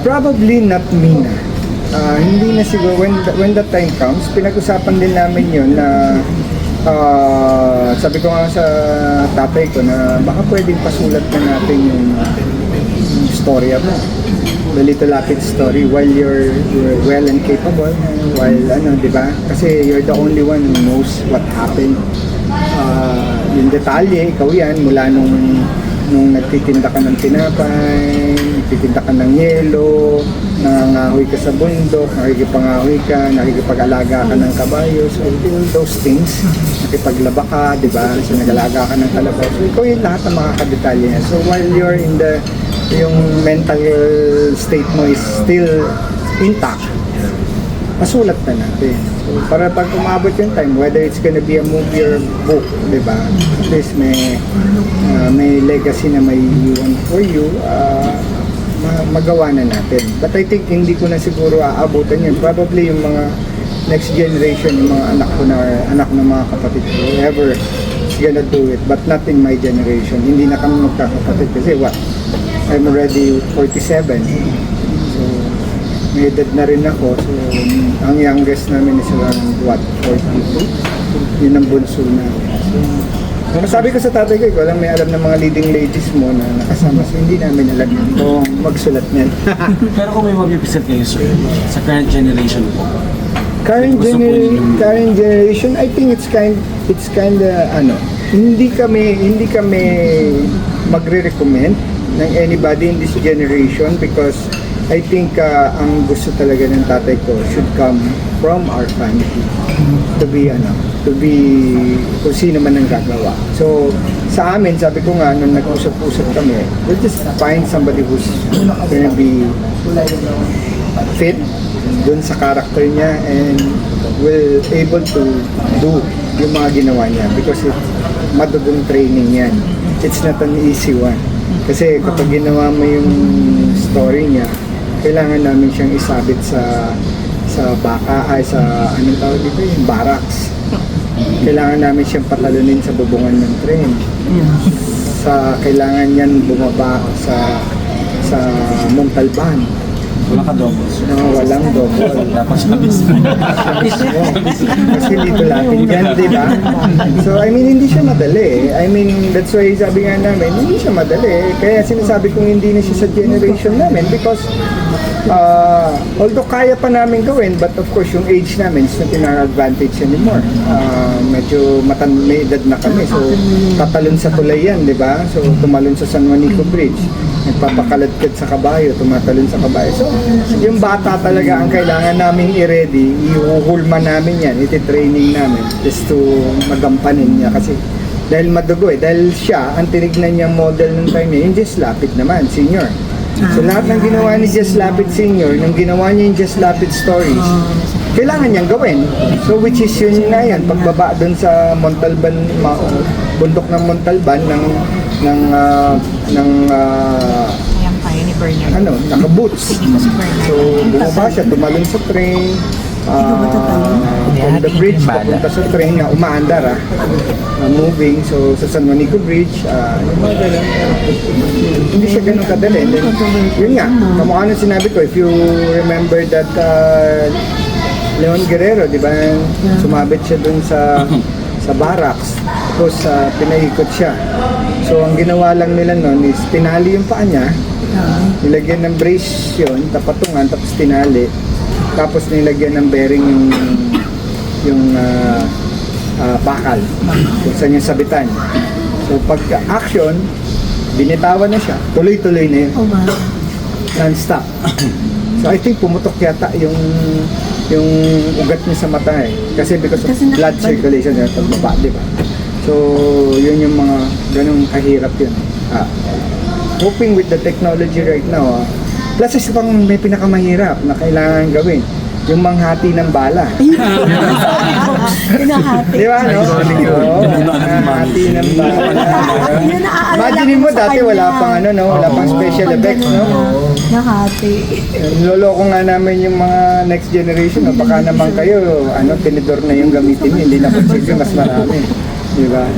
Probably not me na. Hindi na siguro, when the time comes, pinag-usapan din namin yun na sabi ko nga sa tatay ko na baka pwedeng pasulat na natin yung storya mo. The Little Lapid story while you're well and capable, while di ba? Kasi you're the only one who knows what happened. Yung detalye, ikaw yan, mula nung nagtitinda ka ng tinapay, nagtitinda ka ng yelo, nangangahoy ka sa bundok, nakikipangahoy ka, nakikipag-alaga ka ng kabayo, so all those things, nakipaglaba ka, di ba? So nag-alaga ka ng kalabaw. So ikaw yung lahat ng mga kadetalye niya. So while you're in yung mental state mo is still intact, masulat na natin. So, para pag umabot yung time, whether it's gonna be a movie or book, di ba? At least may legacy na may iwan for you, magawa na natin. But I think hindi ko na siguro aabutan yun. Probably yung mga next generation, yung mga anak ko na, anak ng mga kapatid ko, whoever is gonna do it, but not in my generation. Hindi na kami magkakapatid kasi I'm already 47. So, may edad na rin ako. So, ang youngest namin is around 42? Yun ang bunso na. So, masabi ko sa tatay ko, ikaw lang may alam ng mga leading ladies mo na nakasama. So, hindi namin alam yun. So, magsulat niyan. Pero kung may mag-episode kayo, sir, sa current generation po, current generation, I think it's kind hindi kami magre-recommend ng anybody in this generation because I think ang gusto talaga ng tatay ko should come from our family to be kung sino man ang gagawa. So sa amin, sabi ko nga nung nag-usap-usap kami, we'll just find somebody who's gonna be fit dun sa character niya and will able to do yung mga ginawa niya because madugong training yan. It's not an easy one. Kasi kapag ginawa mo yung story niya, kailangan namin siyang isabit sa anong tawag dito, yung barracks. Kailangan namin siyang patalunin sa bubungan ng tren. Kailangan niyan bumaba sa Montalban. wala ka double, sir. No, walang double. Dapat sa bis. Kasi dito natin yan, di ba? So, I mean, hindi siya madali. I mean, that's why sabi nga namin, hindi siya madali. Kaya sinasabi kong hindi na siya sa generation namin because although kaya pa namin gawin, but of course, yung age namin is not in our advantage anymore. Medyo may edad na kami. So, tatalon sa tulay yan, di ba? So, tumalon sa San Juanico Bridge. Nagpapakaladkad sa kabayo, tumatalon sa kabayo. So, yung bata talaga ang kailangan namin i-ready, ihuhulma namin yan, iti-training namin just to magampanin niya kasi dahil madugo dahil siya, ang tinignan niyang model ng time niya, yung Jess Lapid naman, senior. So lahat ng ginawa ni Jess Lapid senior, nung ginawa niya yung Jess Lapid stories, kailangan niyang gawin. So which is yun na yan, pagbaba dun sa Montalban, bundok ng Montalban naka-boots. So, bumaba siya, tumalon sa train, from the bridge, papunta sa train na umaandar, moving. So, sa San Juanico Bridge, hindi siya ganun kadali. And then, yun nga, kamukha nung sinabi ko, if you remember that Leon Guerrero, di ba, sumabit siya dun sa barracks, tapos pinaikot siya. So, ang ginawa lang nila nun is tinali yung paa niya, nilagyan ng brace yun, tapatungan, tapos tinali, tapos nilagyan ng bearing yung bakal, kung saan yung sabitan. So, pag action, binitawan na siya, tuloy-tuloy na yun, non-stop. So, I think pumutok yata yung ugat niya sa mata kasi because of blood circulation yung pagbaba, di ba? So, yun yung mga ganung kahirap yun. Hoping with the technology right now, plus isa pang may pinakamahirap na kailangan gawin, yung manghati ng bala. Hinahati. Di ba, no? Manghati ng bala. Imagine mo dati wala pang wala pang special effects, no? Nahati. Loloko nga namin yung mga next generation, baka naman kayo, tinidor na yung gamitin, hindi na consider mas marami. Di ba?